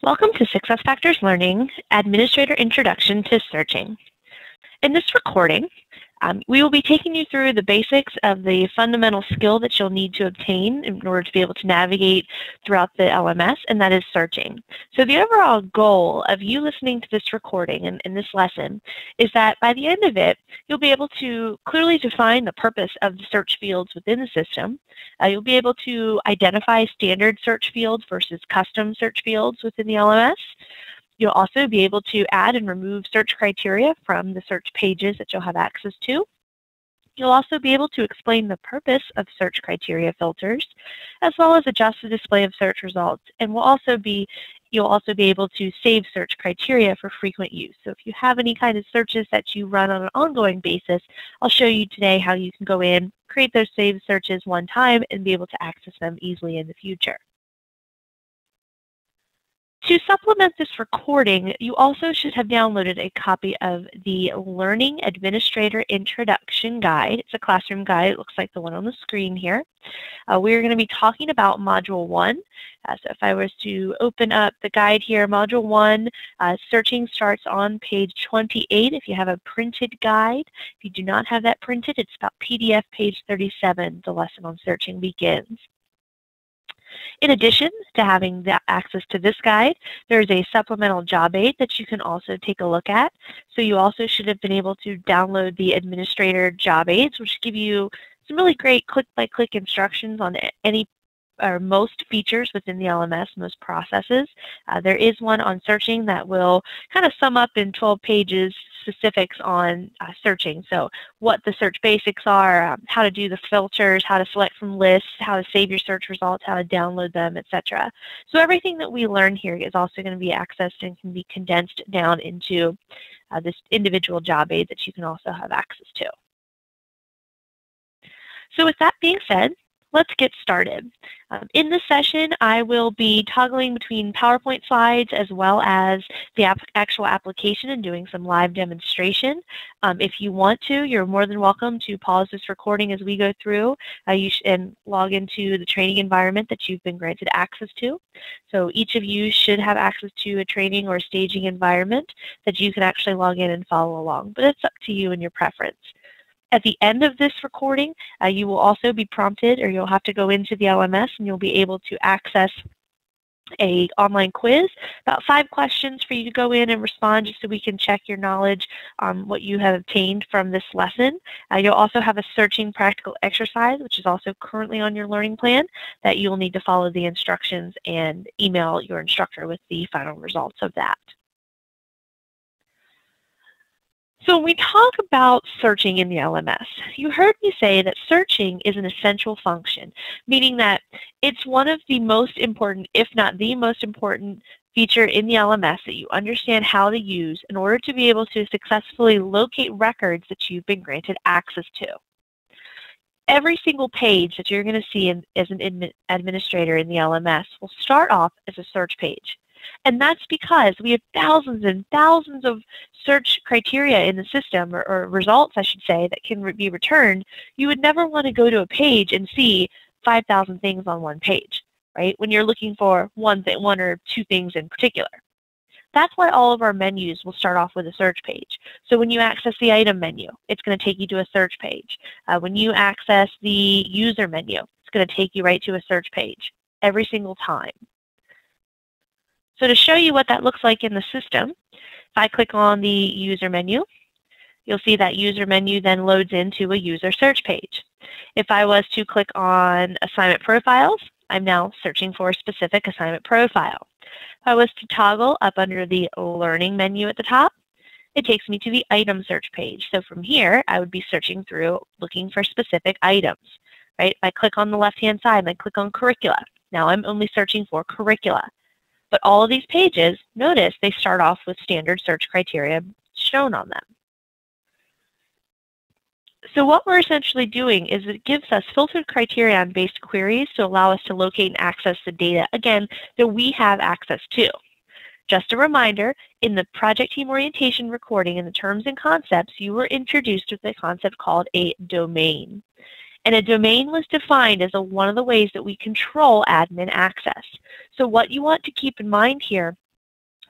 Welcome to SuccessFactors Learning, Administrator Introduction to Searching. In this recording, we will be taking you through the basics of the fundamental skill that you'll need to obtain in order to be able to navigate throughout the LMS, and that is searching. So the overall goal of you listening to this recording and in this lesson is that by the end of it, you'll be able to clearly define the purpose of the search fields within the system. You'll be able to identify standard search fields versus custom search fields within the LMS. You'll also be able to add and remove search criteria from the search pages that you'll have access to. You'll also be able to explain the purpose of search criteria filters, as well as adjust the display of search results. And you'll also be able to save search criteria for frequent use. So if you have any kind of searches that you run on an ongoing basis, I'll show you today how you can go in, create those saved searches one time, and be able to access them easily in the future. To supplement this recording, you also should have downloaded a copy of the Learning Administrator Introduction Guide. It's a classroom guide. It looks like the one on the screen here. We're going to be talking about Module 1. So if I was to open up the guide here, Module 1, searching starts on page 28 if you have a printed guide. If you do not have that printed, it's about PDF page 37. The lesson on searching begins. In addition to having access to this guide, there is a supplemental job aid that you can also take a look at. So you also should have been able to download the administrator job aids, which give you some really great click-by-click instructions on any or most features within the LMS, most processes. There is one on searching that will kind of sum up in 12 pages specifics on searching. So what the search basics are, how to do the filters, how to select from lists, how to save your search results, how to download them, etc. So everything that we learn here is also going to be accessed and can be condensed down into this individual job aid that you can also have access to. So with that being said, let's get started. In this session, I will be toggling between PowerPoint slides as well as the actual application and doing some live demonstration. If you want to, you're more than welcome to pause this recording as we go through and log into the training environment that you've been granted access to. So each of you should have access to a training or staging environment that you can actually log in and follow along, but it's up to you and your preference. At the end of this recording, you will also be prompted, or you'll have to go into the LMS and you'll be able to access an online quiz, about 5 questions for you to go in and respond just so we can check your knowledge on what you have obtained from this lesson. You'll also have a searching practical exercise, which is also currently on your learning plan, that you will need to follow the instructions and email your instructor with the final results of that. So when we talk about searching in the LMS, you heard me say that searching is an essential function, meaning that it's one of the most important, if not the most important, feature in the LMS that you understand how to use in order to be able to successfully locate records that you've been granted access to. Every single page that you're going to see as an administrator in the LMS will start off as a search page. And that's because we have thousands and thousands of search criteria in the system, or results, I should say, that can be returned. You would never want to go to a page and see 5,000 things on one page, right? When you're looking for one or two things in particular. That's why all of our menus will start off with a search page. So when you access the item menu, it's going to take you to a search page. When you access the user menu, it's going to take you right to a search page every single time. So to show you what that looks like in the system, if I click on the user menu, you'll see that user menu then loads into a user search page. If I was to click on assignment profiles, I'm now searching for a specific assignment profile. If I was to toggle up under the learning menu at the top, it takes me to the item search page. So from here, I would be searching through looking for specific items, right? If I click on the left-hand side and I click on curricula, now I'm only searching for curricula. But all of these pages, notice they start off with standard search criteria shown on them. So what we're essentially doing is it gives us filtered criterion-based queries to allow us to locate and access the data, again, that we have access to. Just a reminder, in the project team orientation recording in the terms and concepts, you were introduced with a concept called a domain. And a domain was defined as one of the ways that we control admin access. So what you want to keep in mind here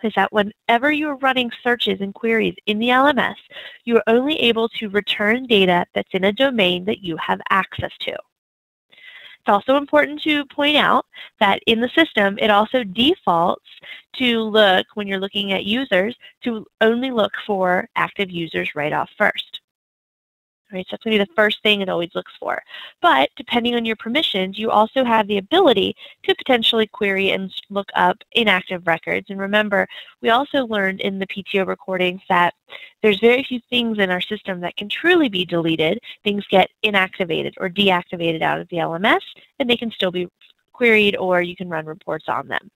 is that whenever you are running searches and queries in the LMS, you are only able to return data that's in a domain that you have access to. It's also important to point out that in the system, it also defaults to look, when you're looking at users, to only look for active users right off first. Right, so that's going to be the first thing it always looks for. But depending on your permissions, you also have the ability to potentially query and look up inactive records. And remember, we also learned in the PTO recordings that there's very few things in our system that can truly be deleted. Things get inactivated or deactivated out of the LMS, and they can still be queried, or you can run reports on them.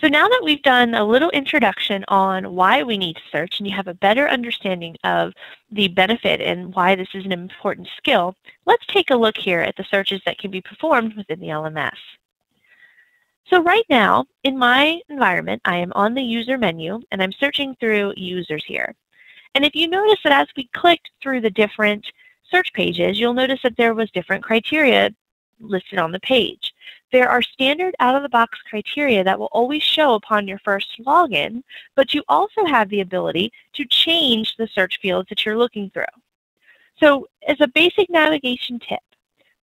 So now that we've done a little introduction on why we need to search, and you have a better understanding of the benefit and why this is an important skill, let's take a look here at the searches that can be performed within the LMS. So right now, in my environment, I am on the user menu, and I'm searching through users here. And if you notice that as we clicked through the different search pages, you'll notice that there was different criteria listed on the page. There are standard out-of-the-box criteria that will always show upon your first login, but you also have the ability to change the search fields that you're looking through. So as a basic navigation tip,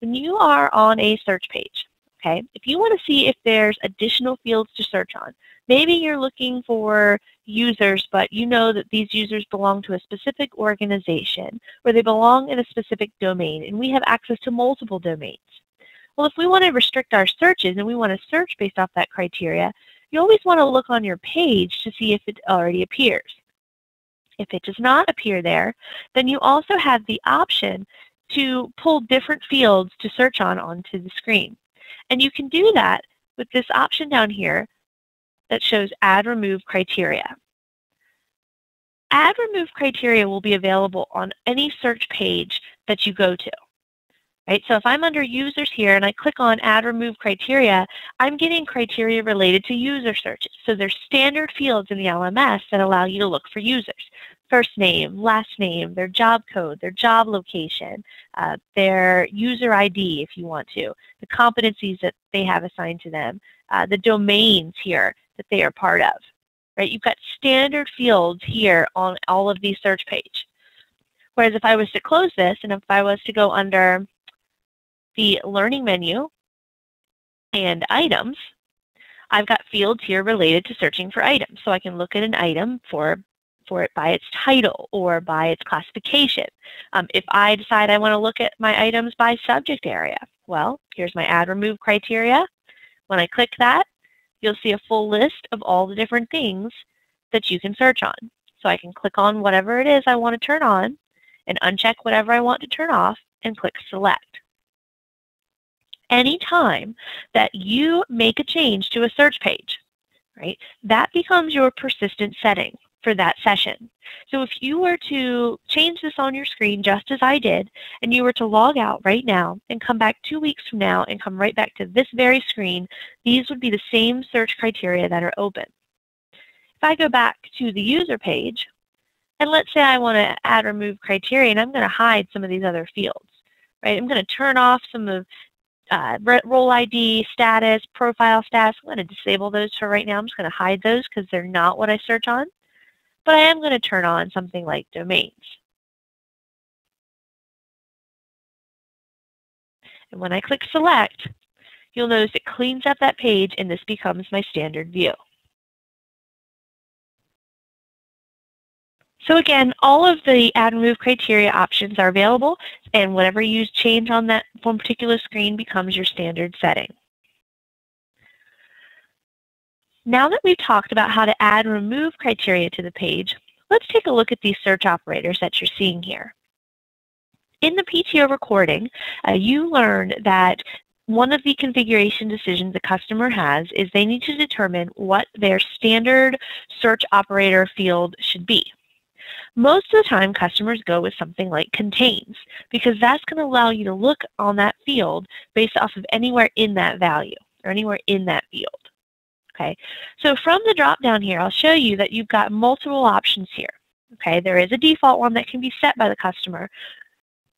when you are on a search page, okay, if you want to see if there's additional fields to search on, maybe you're looking for users, but you know that these users belong to a specific organization or they belong in a specific domain, and we have access to multiple domains. Well, if we want to restrict our searches and we want to search based off that criteria, you always want to look on your page to see if it already appears. If it does not appear there, then you also have the option to pull different fields to search on onto the screen. And you can do that with this option down here that shows Add Remove Criteria. Add Remove Criteria will be available on any search page that you go to. Right, so if I'm under users here and I click on Add Remove Criteria, I'm getting criteria related to user searches. So there's standard fields in the LMS that allow you to look for users. First name, last name, their job code, their job location, their user ID if you want to, the competencies that they have assigned to them, the domains here that they are part of. Right, you've got standard fields here on all of these search pages. Whereas if I was to close this and if I was to go under the learning menu and items, I've got fields here related to searching for items. So I can look at an item for it by its title or by its classification. If I decide I want to look at my items by subject area, well, here's my Add Remove Criteria. When I click that, you'll see a full list of all the different things that you can search on. So I can click on whatever it is I want to turn on and uncheck whatever I want to turn off and click Select. Anytime that you make a change to a search page, right, that becomes your persistent setting for that session. So if you were to change this on your screen just as I did, and you were to log out right now and come back 2 weeks from now and come right back to this very screen, these would be the same search criteria that are open. If I go back to the user page, and let's say I want to add remove criteria, and I'm going to hide some of these other fields, right? I'm going to turn off some of role ID, status, profile status. I'm going to disable those for right now. I'm just going to hide those because they're not what I search on. But I am going to turn on something like domains. And when I click Select, you'll notice it cleans up that page and this becomes my standard view. So again, all of the add and remove criteria options are available, and whatever you change on that one particular screen becomes your standard setting. Now that we've talked about how to add and remove criteria to the page, let's take a look at these search operators that you're seeing here. In the PTO recording, you learned that one of the configuration decisions a customer has is they need to determine what their standard search operator field should be. Most of the time, customers go with something like contains, because that's going to allow you to look on that field based off of anywhere in that value or anywhere in that field. Okay, so from the drop down here, I'll show you that you've got multiple options here. Okay, there is a default one that can be set by the customer,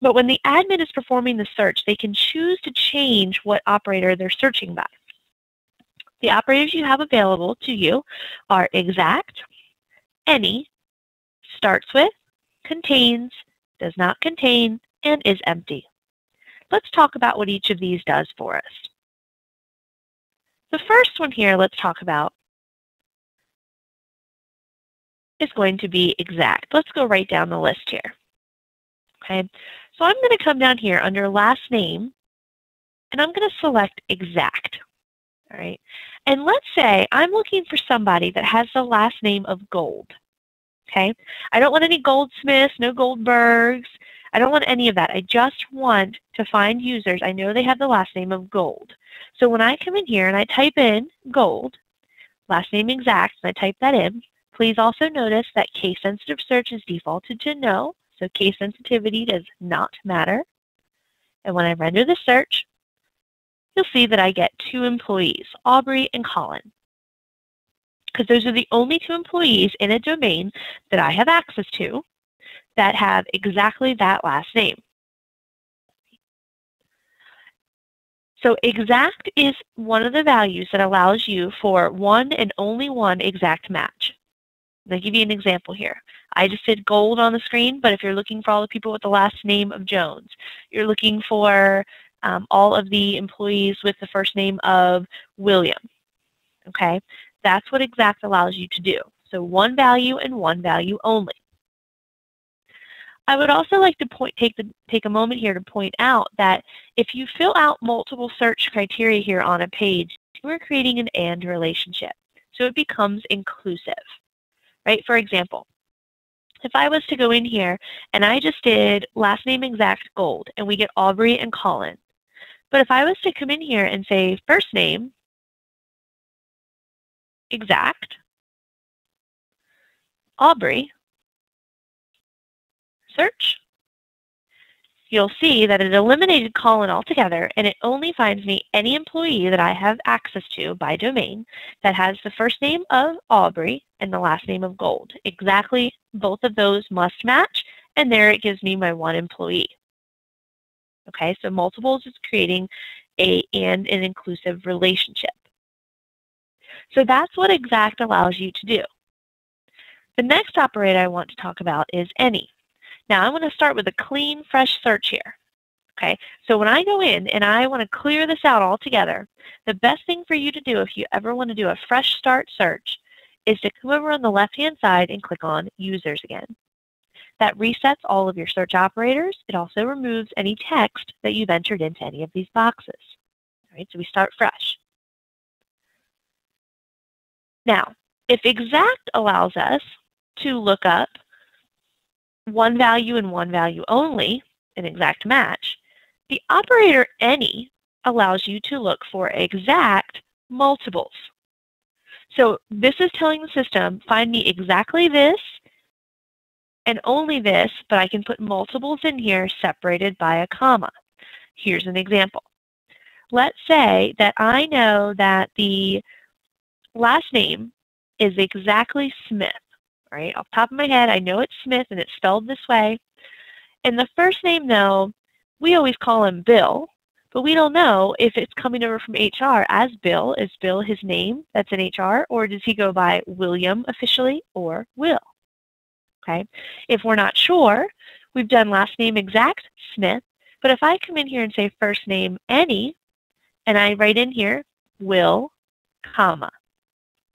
But when the admin is performing the search, they can choose to change what operator they're searching by. The operators you have available to you are exact, any, starts with, contains, does not contain, and is empty. Let's talk about what each of these does for us. The first one here let's talk about is going to be exact. Let's go right down the list here. Okay, so I'm going to come down here under last name, and I'm going to select exact. All right, and let's say I'm looking for somebody that has the last name of Gold. Okay, I don't want any Goldsmiths, no Goldbergs. I don't want any of that. I just want to find users. I know they have the last name of Gold. So when I come in here and I type in Gold, last name exact, and I type that in, please also notice that case-sensitive search is defaulted to no, so case sensitivity does not matter. And when I render the search, you'll see that I get 2 employees, Aubrey and Colin, because those are the only 2 employees in a domain that I have access to that have exactly that last name. So exact is one of the values that allows you for one and only one exact match. I'll give you an example here. I just did Gold on the screen, but if you're looking for all the people with the last name of Jones, you're looking for all of the employees with the first name of William. Okay, that's what exact allows you to do. So one value and one value only. I would also like to take a moment here to point out that if you fill out multiple search criteria here on a page, we're creating an and relationship. So it becomes inclusive, right? For example, if I was to go in here and I just did last name exact Gold and we get Aubrey and Colin. But if I was to come in here and say first name exact, Aubrey, search, you'll see that it eliminated Colin altogether, and it only finds me any employee that I have access to by domain that has the first name of Aubrey and the last name of Gold. Exactly both of those must match, and there it gives me my one employee. Okay, so multiples is creating an inclusive relationship. So that's what exact allows you to do. The next operator I want to talk about is any. Now I'm going to start with a clean, fresh search here. Okay, so when I go in and I want to clear this out altogether, the best thing for you to do if you ever want to do a fresh start search is to come over on the left-hand side and click on Users again. That resets all of your search operators. It also removes any text that you've entered into any of these boxes. All right, so we start fresh. Now, if exact allows us to look up one value and one value only, an exact match, the operator any allows you to look for exact multiples. So this is telling the system, find me exactly this and only this, but I can put multiples in here separated by a comma. Here's an example. Let's say that I know that the last name is exactly Smith. Right, off the top of my head, I know it's Smith and it's spelled this way. And the first name, though, we always call him Bill, but we don't know if it's coming over from HR as Bill. Is Bill his name that's in HR, or does he go by William officially or Will? Okay, if we're not sure, we've done last name exact, Smith, but if I come in here and say first name any, and I write in here Will, comma,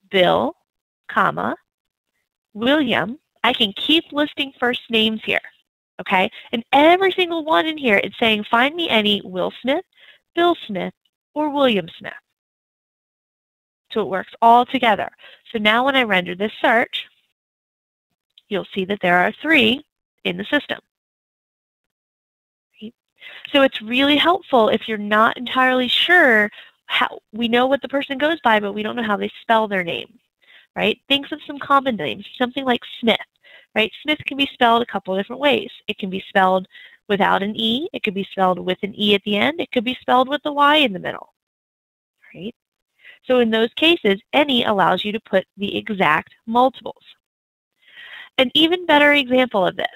Bill, comma, William, I can keep listing first names here, okay? And every single one in here, it's saying, find me any Will Smith, Bill Smith, or William Smith. So it works all together. So now when I render this search, you'll see that there are 3 in the system. Right? So it's really helpful if you're not entirely sure how, we know what the person goes by, but we don't know how they spell their name. Right? Think of some common names, something like Smith. Right? Smith can be spelled a couple of different ways. It can be spelled without an E. It could be spelled with an E at the end. It could be spelled with a Y in the middle. Right? So in those cases, any allows you to put the exact multiples. An even better example of this.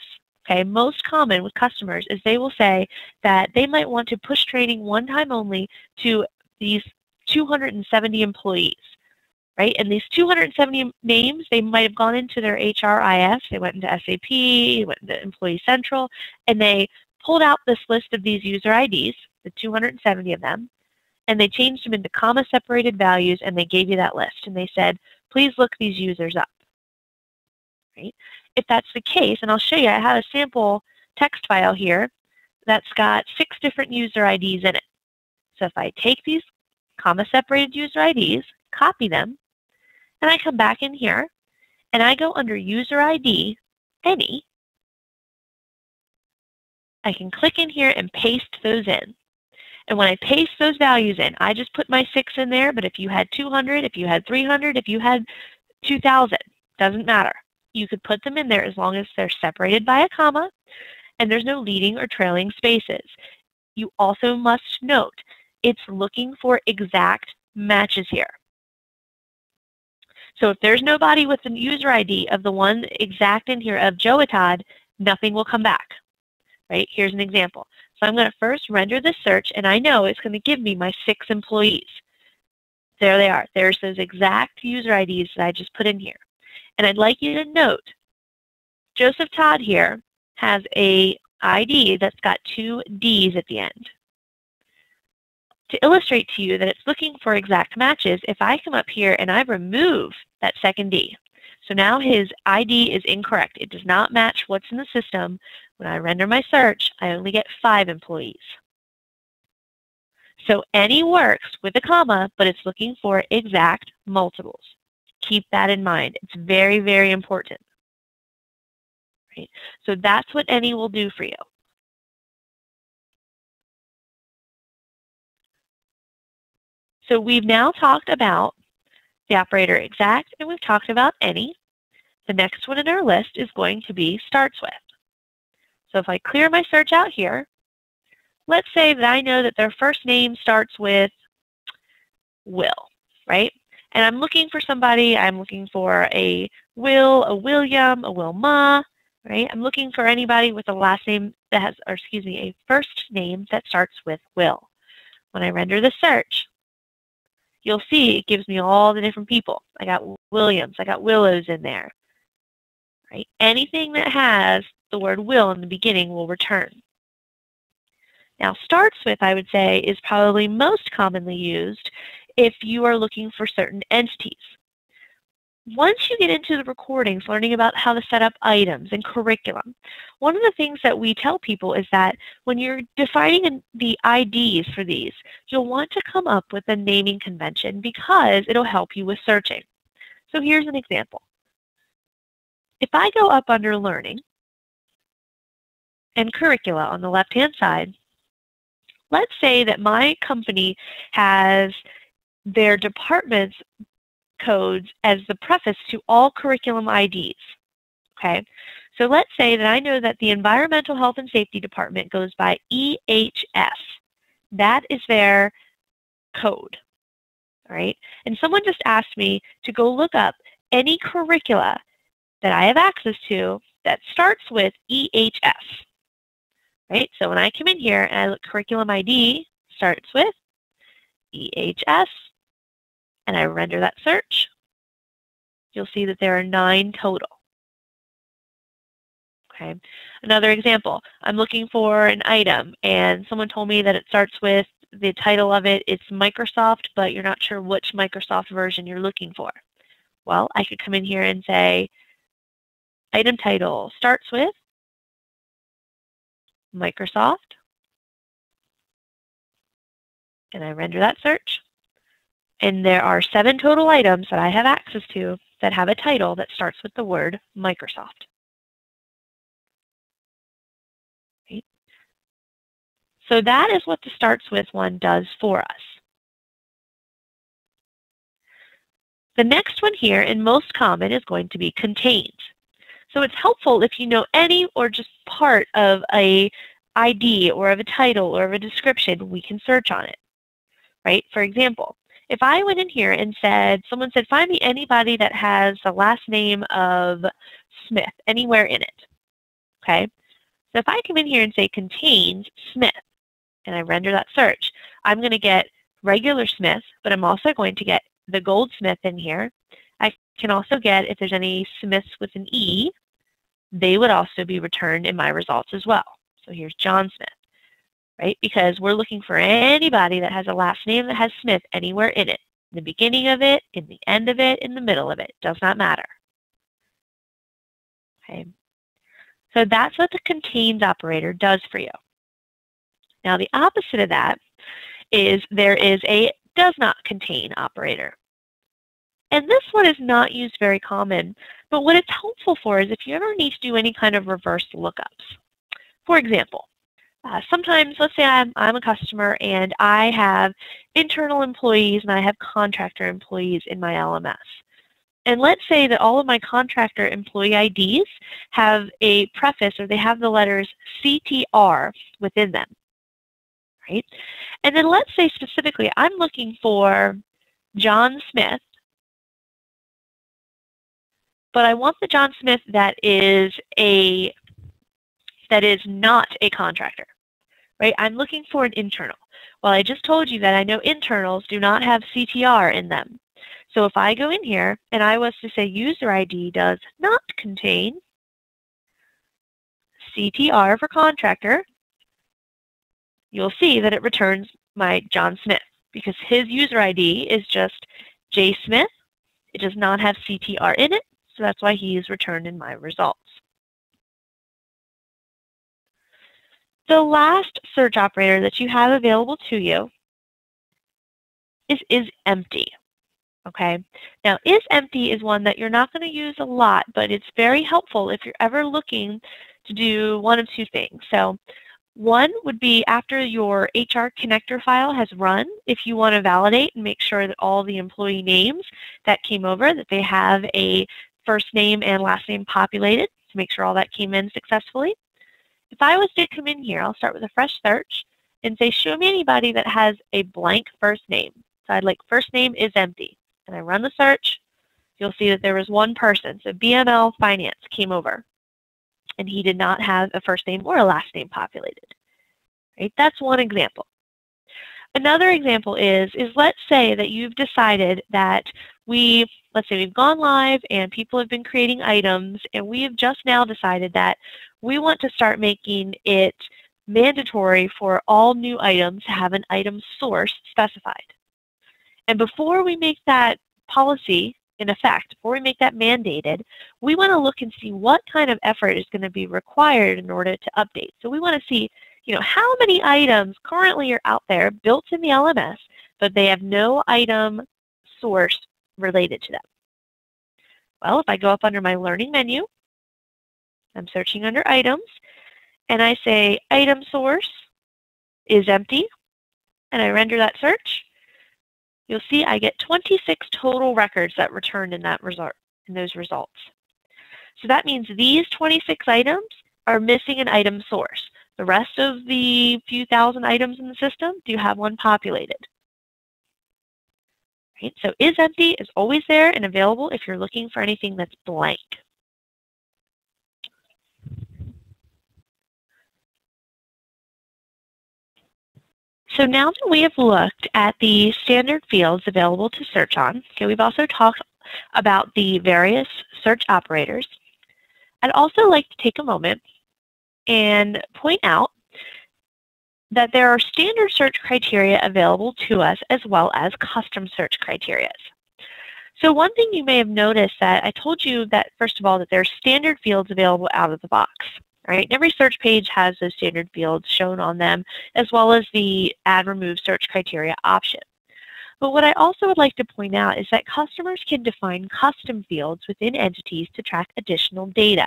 Okay, most common with customers is they will say that they might want to push training one time only to these 270 employees, right? And these 270 names, they might have gone into their HRIS, they went into SAP, they went into Employee Central, and they pulled out this list of these user IDs, the 270 of them, and they changed them into comma-separated values, and they gave you that list. And they said, please look these users up, right? If that's the case, and I'll show you, I have a sample text file here that's got 6 different user IDs in it. So if I take these comma-separated user IDs, copy them, and I come back in here, and I go under user ID, any, I can click in here and paste those in. And when I paste those values in, I just put my 6 in there, but if you had 200, if you had 300, if you had 2,000, doesn't matter. You could put them in there as long as they're separated by a comma and there's no leading or trailing spaces. You also must note it's looking for exact matches here. So if there's nobody with the user ID of the one exact in here of Joatad, nothing will come back. Right? Here's an example. So I'm going to first render this search, and I know it's going to give me my 6 employees. There they are. There's those exact user IDs that I just put in here. And I'd like you to note, Joseph Todd here has a ID that's got 2 Ds at the end. To illustrate to you that it's looking for exact matches, if I come up here and I remove that second D, so now his ID is incorrect. It does not match what's in the system. When I render my search, I only get 5 employees. So any works with a comma, but it's looking for exact multiples. Keep that in mind. It's very, very important. Right? So that's what any will do for you. So we've now talked about the operator exact, and we've talked about any. The next one in our list is going to be starts with. So if I clear my search out here, let's say that I know that their first name starts with Will, right? And I'm looking for somebody, I'm looking for a Will, a William, a Wilma, right? I'm looking for anybody with a last name that has, or excuse me, a first name that starts with Will. When I render the search, you'll see it gives me all the different people. I got Williams, I got Willows in there, right? Anything that has the word will in the beginning will return. Now, starts with, I would say, is probably most commonly used if you are looking for certain entities. Once you get into the recordings, learning about how to set up items and curriculum, one of the things that we tell people is that when you're defining the IDs for these, you'll want to come up with a naming convention because it'll help you with searching. So here's an example. If I go up under Learning and Curricula on the left-hand side, let's say that my company has their department's codes as the preface to all curriculum IDs. Okay, so let's say that I know that the Environmental Health and Safety Department goes by EHS. That is their code. All right, and someone just asked me to go look up any curricula that I have access to that starts with EHS. Right, so when I come in here and I look curriculum ID starts with EHS, and I render that search, you'll see that there are 9 total. Okay. Another example, I'm looking for an item, and someone told me that it starts with the title of it, it's Microsoft, but you're not sure which Microsoft version you're looking for. Well, I could come in here and say, item title starts with Microsoft, and I render that search. And there are 7 total items that I have access to that have a title that starts with the word Microsoft. Okay. So that is what the starts with one does for us. The next one here, and most common, is going to be contains. So it's helpful if you know any or just part of a ID or of a title or of a description, we can search on it, right? For example, if I went in here and said, someone said, find me anybody that has the last name of Smith anywhere in it, okay? So if I come in here and say contains Smith, and I render that search, I'm going to get regular Smith, but I'm also going to get the Goldsmith in here. I can also get, if there's any Smiths with an E, they would also be returned in my results as well. So here's John Smith, right? Because we're looking for anybody that has a last name that has Smith anywhere in it. In the beginning of it, in the end of it, in the middle of it. Does not matter. Okay. So that's what the contains operator does for you. Now the opposite of that is there is a does not contain operator. And this one is not used very common, but what it's helpful for is if you ever need to do any kind of reverse lookups. For example, sometimes, let's say I'm a customer and I have internal employees and I have contractor employees in my LMS. And let's say that all of my contractor employee IDs have a preface or they have the letters CTR within them, right? And then let's say specifically I'm looking for John Smith, but I want the John Smith that is not a contractor, right? I'm looking for an internal. Well, I just told you that I know internals do not have CTR in them. So if I go in here and I was to say user ID does not contain CTR for contractor, you'll see that it returns my John Smith because his user ID is just J Smith. It does not have CTR in it, so that's why he is returned in my results. The last search operator that you have available to you is empty. Okay. Now, isEmpty is one that you're not going to use a lot, but it's very helpful if you're ever looking to do one of two things. So one would be after your HR connector file has run, if you want to validate and make sure that all the employee names that came over, that they have a first name and last name populated to make sure all that came in successfully. If I was to come in here, I'll start with a fresh search and say, show me anybody that has a blank first name. So I'd like first name is empty. And I run the search, you'll see that there was one person. So BML Finance came over, and he did not have a first name or a last name populated. Right? That's one example. Another example is let's say that you've decided that let's say we've gone live and people have been creating items, and we have just now decided that we want to start making it mandatory for all new items to have an item source specified. And before we make that policy in effect, before we make that mandated, we want to look and see what kind of effort is going to be required in order to update. So we want to see, how many items currently are out there built in the LMS, but they have no item source related to them. Well, if I go up under my learning menu, I'm searching under items, and I say item source is empty, and I render that search. You'll see I get 26 total records that returned in those results. So that means these 26 items are missing an item source. The rest of the few thousand items in the system do have one populated. Right? So isEmpty is always there and available if you're looking for anything that's blank. So now that we have looked at the standard fields available to search on, okay, we've also talked about the various search operators. I'd also like to take a moment and point out that there are standard search criteria available to us as well as custom search criteria. So one thing you may have noticed that I told you that, first of all, that there are standard fields available out of the box. Right? Every search page has those standard fields shown on them, as well as the add remove search criteria option. But what I also would like to point out is that customers can define custom fields within entities to track additional data.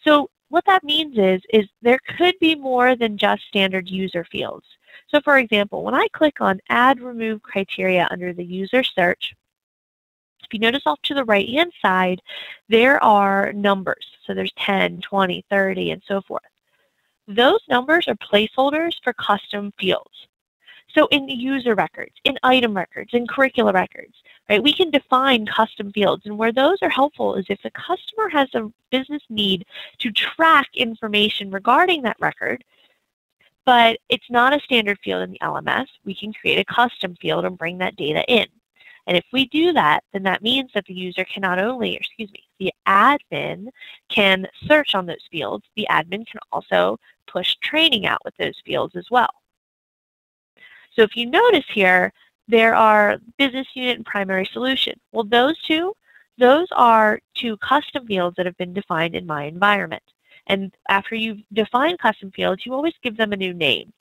So what that means is there could be more than just standard user fields. So for example, when I click on add remove criteria under the user search, if you notice off to the right-hand side, there are numbers. So there's 10, 20, 30, and so forth. Those numbers are placeholders for custom fields. So in user records, in item records, in curricula records, right, we can define custom fields. And where those are helpful is if the customer has a business need to track information regarding that record, but it's not a standard field in the LMS, we can create a custom field and bring that data in. And if we do that, then that means that the user can not only, the admin can search on those fields, the admin can also push training out with those fields as well. So if you notice here, there are business unit and primary solution. Well, those are two custom fields that have been defined in my environment. And after you've defined custom fields, you always give them a new name.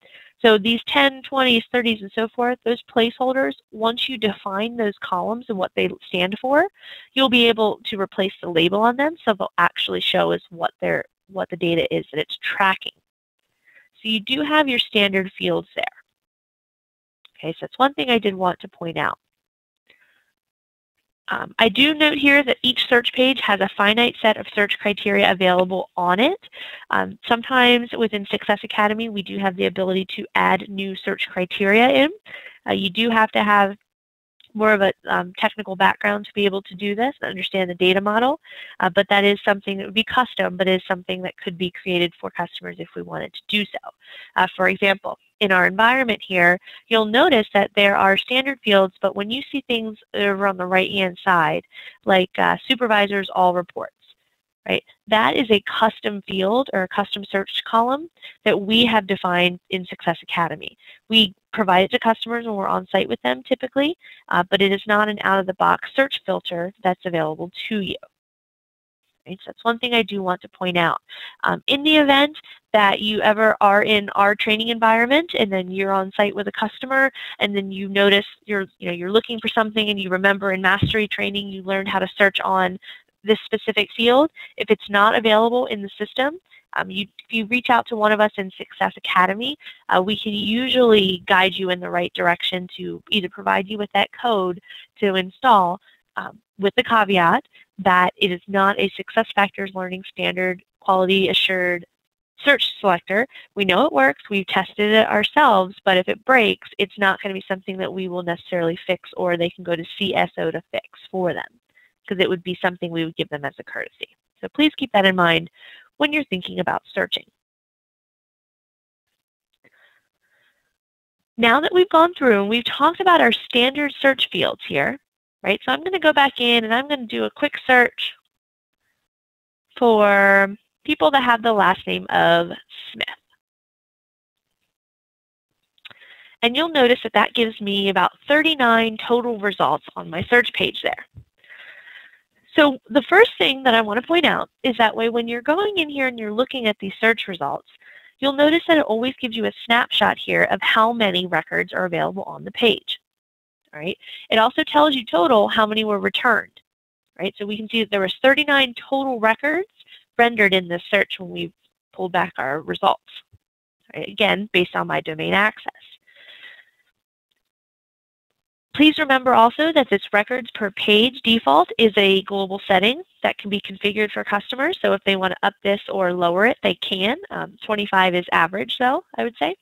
So these 10, 20s, 30s, and so forth, those placeholders, once you define those columns and what they stand for, you'll be able to replace the label on them so they'll actually show us what the data is that it's tracking. So you do have your standard fields there. Okay, so that's one thing I did want to point out. I do note here that each search page has a finite set of search criteria available on it. Sometimes within Success Academy, we do have the ability to add new search criteria in. You do have to have more of a technical background to be able to do this and understand the data model, but that is something that would be custom, but is something that could be created for customers if we wanted to do so. For example, in our environment here, you'll notice that there are standard fields, but when you see things over on the right-hand side, like supervisors all reports, right? That is a custom field or a custom search column that we have defined in Success Academy. We provide it to customers when we're on site with them typically, but it is not an out-of-the-box search filter that's available to you. Right? So that's one thing I do want to point out. In the event that you ever are in our training environment and then you're on site with a customer and then you notice you're looking for something and you remember in mastery training you learned how to search on this specific field, if it's not available in the system, if you reach out to one of us in Success Academy, we can usually guide you in the right direction to either provide you with that code to install, with the caveat that it is not a Successfactors Learning Standard quality assured search selector. We know it works, we've tested it ourselves, but if it breaks, it's not going to be something that we will necessarily fix or they can go to CSO to fix for them, because it would be something we would give them as a courtesy. So please keep that in mind when you're thinking about searching. Now that we've gone through and we've talked about our standard search fields here, right? So I'm going to go back in and I'm going to do a quick search for people that have the last name of Smith. And you'll notice that that gives me about 39 total results on my search page there. So the first thing that I want to point out is that way when you're going in here and you're looking at these search results, you'll notice that it always gives you a snapshot here of how many records are available on the page. All right. It also tells you total how many were returned. Right. So we can see that there was 39 total records rendered in this search when we pulled back our results. Right, again, based on my domain access. Please remember also that this records per page default is a global setting that can be configured for customers. So if they want to up this or lower it, they can. 25 is average, though, I would say.